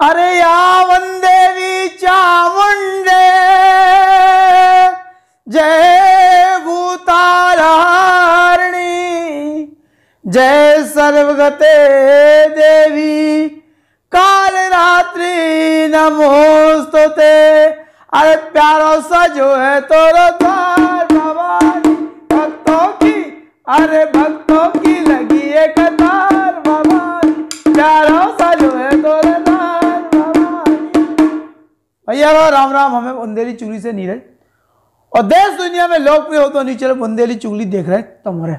अरे या वंदेवी चामुंडे जय भूतारहारिणी जय सर्वगते देवी काल रात्रि नमोस्तुते। अरे प्यारो सा जो है तोरो तार भवानी भक्तों की, अरे भक्तों की लगी है कतार भवानी, प्यारो सा जो है तोरो तार भवानी। भैया राम राम, हमें बुंदेली चुगली से नीरज और देश दुनिया में लोकप्रिय हो तो नीचे बुंदेली चुगली देख रहे तुम्हारे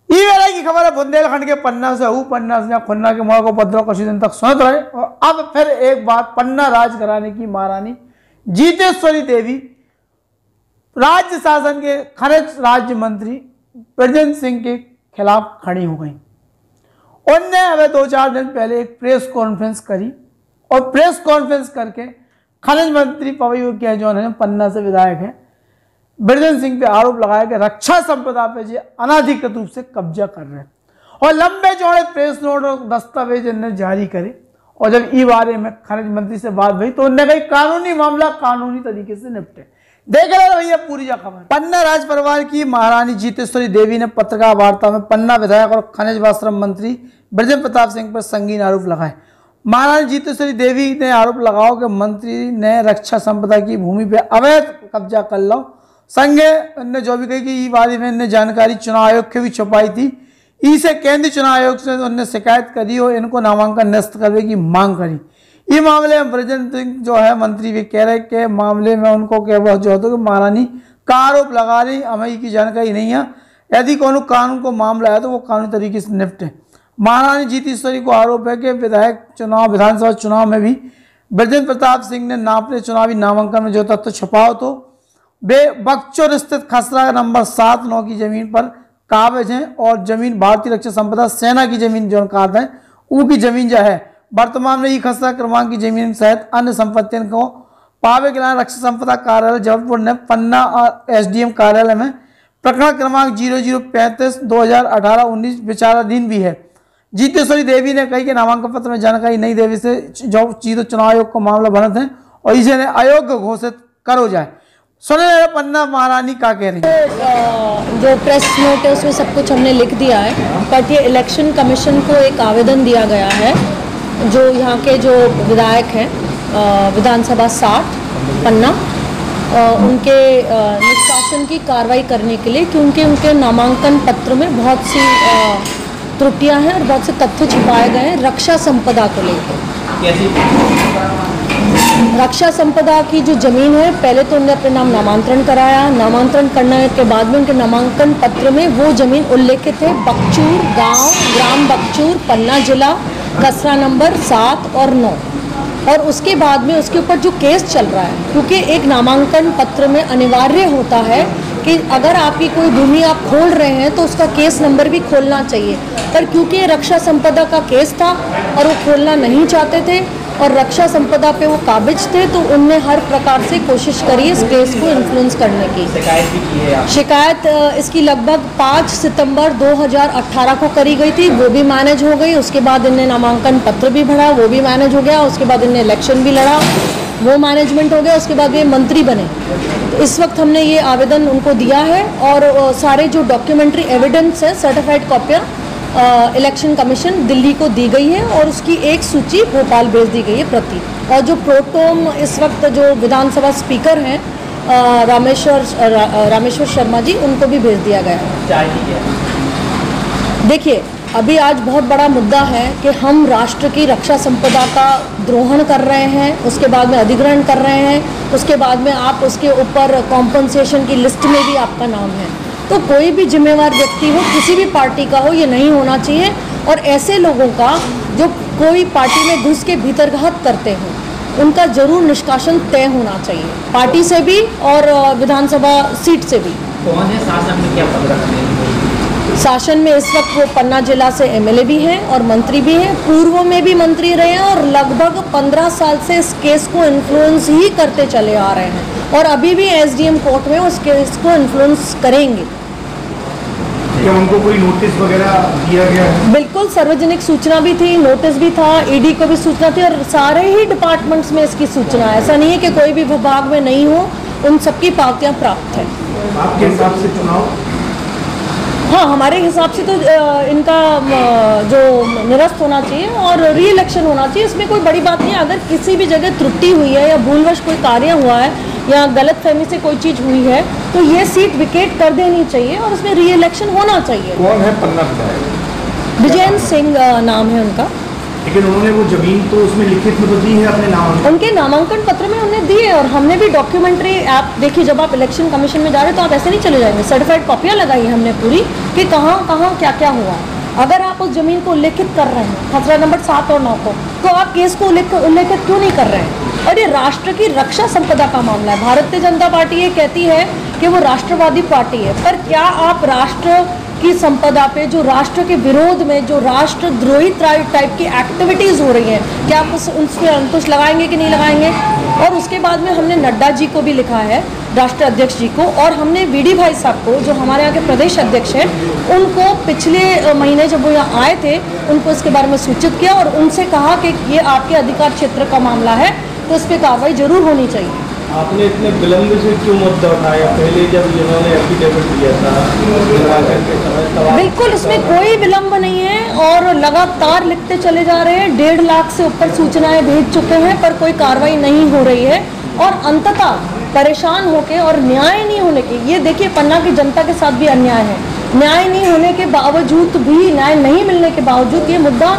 वेला की खबर है। बुंदेलखंड के पन्ना से पन्ना से खुन्ना के मोड़ को 15 कुछ दिन तक सुनते रहे और अब फिर एक बार पन्ना राज कराने की महारानी जीतेश्वरी देवी राज्य शासन के खनिज राज्य मंत्री ब्रजेंद्र सिंह के खिलाफ खड़ी हो गई। उनने अभी 2-4 दिन पहले एक प्रेस कॉन्फ्रेंस करी और प्रेस कॉन्फ्रेंस करके खनिज मंत्री पवई के जो है पन्ना से विधायक है ब्रजेंद्र सिंह पे आरोप लगाया कि रक्षा संपदा पे जो अनाधिकृत रूप से कब्जा कर रहे हैं और लंबे चौड़े प्रेस नोट और दस्तावेज इन्हें जारी करे। और जब ई बारे में खनिज मंत्री से बात हुई तो उन्होंने कही कानूनी मामला कानूनी तरीके से निपटे। देख रहे भैया पूरी खबर। पन्ना राज परिवार की महारानी जीतेश्वरी देवी ने पत्रकार वार्ता में पन्ना विधायक और खनिज व श्रम मंत्री ब्रजेंद्र प्रताप सिंह पर संगीन आरोप लगाए। महारानी जीतेश्वरी देवी ने आरोप लगाओ कि मंत्री ने रक्षा संपदा की भूमि पर अवैध कब्जा कर लो। संघे ने जो भी कही कि ई बारे में इन्हें जानकारी चुनाव आयोग के भी छुपाई थी। इसे केंद्रीय चुनाव आयोग से उन्होंने शिकायत करी और इनको नामांकन निरस्त करने की मांग करी। इस मामले में ब्रजेंद्र सिंह जो है मंत्री भी कह रहे कि मामले में उनको क्या वह जो है महारानी का आरोप लगा रही, हमें की जानकारी नहीं है। यदि कोनो कानून को मामला है तो वो कानूनी तरीके से निपटे। महारानी जीतेश्वरी को आरोप है कि विधानसभा चुनाव में भी ब्रजेंद्र प्रताप सिंह ने अपने चुनावी नामांकन में जो तथ्य छुपाओ तो वे बक्चौर स्थित खसरा नंबर 7-9 की जमीन पर काबिज हैं और जमीन भारतीय रक्षा संपदा सेना की जमीन जो काद है उनकी जमीन जो है वर्तमान में ये खसरा क्रमांक की जमीन सहित अन्य संपत्तियों को पावे के लिए रक्षा संपदा कार्यालय जबलपुर ने पन्ना और एसडीएम कार्यालय में प्रकरण क्रमांक 0035/2018-19 विचाराधीन भी है। जीतेश्वरी देवी ने कही कि नामांकन पत्र में जानकारी नहीं देने से जो चीजों चुनाव आयोग को मामला बनते हैं और इसे अयोग्य घोषित करो जाए। सुने पन्ना महारानी क्या कह रही है। जो प्रेस नोट है उसमें सब कुछ हमने लिख दिया है, बट ये इलेक्शन कमीशन को एक आवेदन दिया गया है जो यहाँ के जो विधायक हैं विधानसभा 60 पन्ना उनके निष्कासन की कार्रवाई करने के लिए, क्योंकि उनके नामांकन पत्र में बहुत सी त्रुटियां हैं और बहुत से तथ्य छिपाए गए हैं रक्षा संपदा को लेकर। रक्षा संपदा की जो जमीन है, पहले तो उन्होंने अपने नाम नामांतरण कराया, नामांतरण करने के बाद में उनके नामांकन पत्र में वो जमीन उल्लेखित है बक्चूर गांव, ग्राम बक्चूर, पन्ना जिला, खसरा नंबर 7 और 9। और उसके बाद में उसके ऊपर जो केस चल रहा है, क्योंकि एक नामांकन पत्र में अनिवार्य होता है कि अगर आपकी कोई भूमि आप खोल रहे हैं तो उसका केस नंबर भी खोलना चाहिए, पर क्योंकि ये रक्षा संपदा का केस था और वो खोलना नहीं चाहते थे और रक्षा संपदा पे वो काबिज थे, तो उनने हर प्रकार से कोशिश करी इस केस को इन्फ्लुएंस करने की। शिकायत भी की है। शिकायत इसकी लगभग 5 सितंबर 2018 को करी गई थी, वो भी मैनेज हो गई। उसके बाद इनने नामांकन पत्र भी भरा, वो भी मैनेज हो गया। उसके बाद इनने इलेक्शन भी लड़ा, वो मैनेजमेंट हो गया। उसके बाद ये मंत्री बने। तो इस वक्त हमने ये आवेदन उनको दिया है और सारे जो डॉक्यूमेंट्री एविडेंस है, सर्टिफाइड कॉपियाँ इलेक्शन कमीशन दिल्ली को दी गई है और उसकी एक सूची भोपाल भेज दी गई है प्रति। और जो प्रोटोम इस वक्त जो विधानसभा स्पीकर हैं रामेश्वर शर्मा जी, उनको भी भेज दिया गया है। देखिए, अभी आज बहुत बड़ा मुद्दा है कि हम राष्ट्र की रक्षा संपदा का द्रोहण कर रहे हैं, उसके बाद में अधिग्रहण कर रहे हैं, उसके बाद में आप उसके ऊपर कॉम्पनसेशन की लिस्ट में भी आपका नाम है। तो कोई भी जिम्मेवार व्यक्ति हो, किसी भी पार्टी का हो, ये नहीं होना चाहिए। और ऐसे लोगों का जो कोई पार्टी में घुस के भीतरघात करते हो, उनका जरूर निष्कासन तय होना चाहिए, पार्टी से भी और विधानसभा सीट से भी। कौन है शासन में, क्या पद रखते हैं? शासन में इस वक्त वो पन्ना जिला से एमएलए भी हैं और मंत्री भी हैं, पूर्व में भी मंत्री रहे हैं और लगभग 15 साल से इस केस को इन्फ्लुएंस ही करते चले आ रहे हैं और अभी भी एसडीएम कोर्ट में उस केस को इन्फ्लुएंस करेंगे। क्या उनको कोई नोटिस वगैरह दिया गया है? बिल्कुल, सार्वजनिक सूचना भी थी, नोटिस भी था, ईडी को भी सूचना थी और सारे ही डिपार्टमेंट्स में इसकी सूचना है। ऐसा नहीं है कि कोई भी विभाग में नहीं हो, उन सबकी पावतियां प्राप्त है। आपके हिसाब से चुनाव? हाँ, हमारे हिसाब से तो इनका जो निरस्त होना चाहिए और री इलेक्शन होना चाहिए। इसमें कोई बड़ी बात नहीं है। अगर किसी भी जगह त्रुटि हुई है या भूलवश कोई कार्य हुआ है या गलतफहमी से कोई चीज़ हुई है तो ये सीट विकेट कर देनी चाहिए और उसमें री इलेक्शन होना चाहिए। कौन है पन्ना विधायक? विजयन सिंह नाम है उनका। लेकिन उन्होंने वो जमीन तो उसमें लिखित में तो दी है अपने नाम, उनके नामांकन पत्र में उन्होंने दिए और हमने भी डॉक्यूमेंट्री ऐप देखिए। जब आप इलेक्शन कमीशन में जा रहे हैं तो आप ऐसे नहीं चले जाएंगे, सर्टिफाइड कॉपियाँ लगाई हमने पूरी कि कहाँ कहाँ क्या क्या हुआ। अगर आप उस जमीन को उल्लेखित कर रहे हैं खसरा नंबर 7 और 9 को, तो आप केस को उल्लेखित क्यों नहीं कर रहे हैं? और ये राष्ट्र की रक्षा संपदा का मामला है। भारतीय जनता पार्टी ये कहती है कि वो राष्ट्रवादी पार्टी है, पर क्या आप राष्ट्र की संपदा पे, जो राष्ट्र के विरोध में जो राष्ट्रद्रोही टाइप की एक्टिविटीज़ हो रही हैं, क्या आप उस पर अंकुश लगाएंगे कि नहीं लगाएंगे? और उसके बाद में हमने नड्डा जी को भी लिखा है, राष्ट्रीय अध्यक्ष जी को, और हमने वीडी भाई साहब को जो हमारे यहाँ के प्रदेश अध्यक्ष हैं उनको पिछले महीने जब वो यहाँ आए थे उनको इसके बारे में सूचित किया और उनसे कहा कि ये आपके अधिकार क्षेत्र का मामला है तो इस पर कार्रवाई जरूर होनी चाहिए। आपने इतने विलंब से क्यों मुद्दा उठाया? पहले जब इन्होंने एफिडेविट दिया था के समय, बिल्कुल इसमें कोई विलंब नहीं है और लगातार लिखते चले जा रहे हैं। 1.5 लाख से ऊपर सूचनाएं भेज चुके हैं पर कोई कार्रवाई नहीं हो रही है और अंततः परेशान होके और न्याय नहीं होने के, ये देखिए पन्ना की जनता के साथ भी अन्याय है। न्याय नहीं होने के बावजूद भी, न्याय नहीं मिलने के बावजूद ये मुद्दा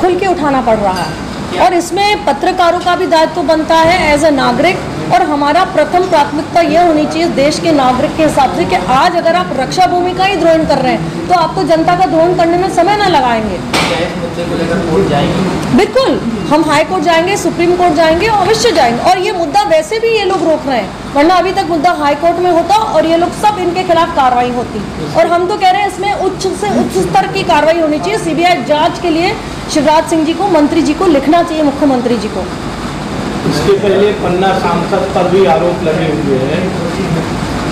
खुल के उठाना पड़ रहा है और इसमें पत्रकारों का भी दायित्व बनता है एज ए नागरिक। और हमारा प्रथम प्राथमिकता यह होनी चाहिए देश के नागरिक के हिसाब से कि आज अगर आप रक्षा भूमि का ही द्रोहन कर रहे हैं तो आप तो जनता का द्रोहन करने में समय ना लगाएंगे। बिल्कुल, हम हाई कोर्ट जाएंगे, सुप्रीम कोर्ट जाएंगे, अवश्य जाएंगे। और ये मुद्दा वैसे भी ये लोग रोक रहे हैं, वरना अभी तक मुद्दा हाई कोर्ट में होता और ये लोग सब इनके खिलाफ कार्रवाई होती। और हम तो कह रहे हैं इसमें उच्च से उच्च स्तर की कार्रवाई होनी चाहिए। सीबीआई जांच के लिए शिवराज सिंह जी को, मंत्री जी को लिखना चाहिए, मुख्यमंत्री जी को। इसके पहले पन्ना सांसद पर भी आरोप लगे हुए हैं।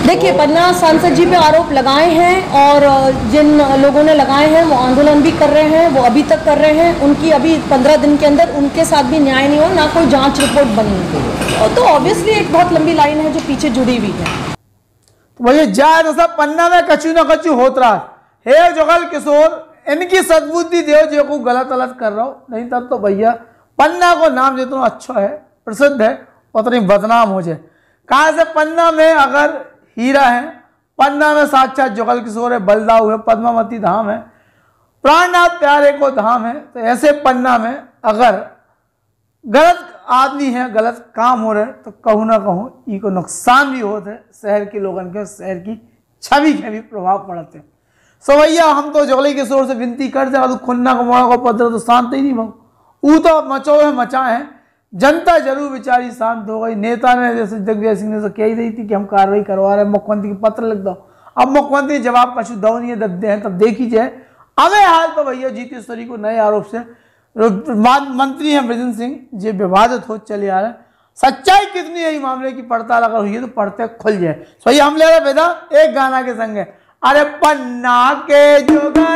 देखिए, पन्ना सांसद जी पे आरोप लगाए हैं और जिन लोगों ने लगाए हैं वो आंदोलन भी कर रहे हैं, वो अभी तक कर रहे हैं। उनकी अभी 15 दिन के अंदर उनके साथ भी न्याय नहीं हो, ना कोई जांच रिपोर्ट बनी। और तो ऑब्वियसली एक बहुत लंबी लाइन है जो पीछे जुड़ी हुई है। तो भैया जाए तो सब पन्ना में कचू न कचू होत रहा है। जुगल किशोर इनकी सद्बुद्धि देव जो को गलत अलत कर रहा हो, नहीं तब तो भैया पन्ना को नाम जितना अच्छा है, प्रसिद्ध है, उतनी बदनाम हो जाए। कहाँ से पन्ना में अगर हीरा है, पन्ना में साक्षात जुगल किशोर है, बलदाऊ है, पद्मावती धाम है, प्राणनाथ प्यारे को धाम है। तो ऐसे पन्ना में अगर गलत आदमी है, गलत काम हो रहे तो कहूँ ना कहूँ इको नुकसान भी होते, शहर के लोगन के, शहर की छवि के भी प्रभाव पड़ते। सो भैया हम तो जुगल किशोर से विनती करते हैं, खुन्ना को मोड़ा को पत्र तो शांत ही नहीं भाव, वो तो मचो है मचा है। जनता जरूर बेचारी शांत हो गई। नेता ने जैसे दिग्विजय सिंह ने तो कह ही रही थी कि हम कार्रवाई करवा रहे हैं, मुख्यमंत्री के पत्र लिख दो। अब मुख्यमंत्री जवाब कछु दो नहीं है, दबदे हैं, तब देखी जाए। अबे हाल तो भैया जीतेश्वरी को नए आरोप से मंत्री हैं बृजेंद्र सिंह जी विवादित हो चले आ रहे हैं। सच्चाई कितनी है मामले की पड़ताल अगर हुई है तो पढ़ते खुल जाए। सही हम ले रहे बेटा एक गाना के संग है, अरे पन्ना के जुगल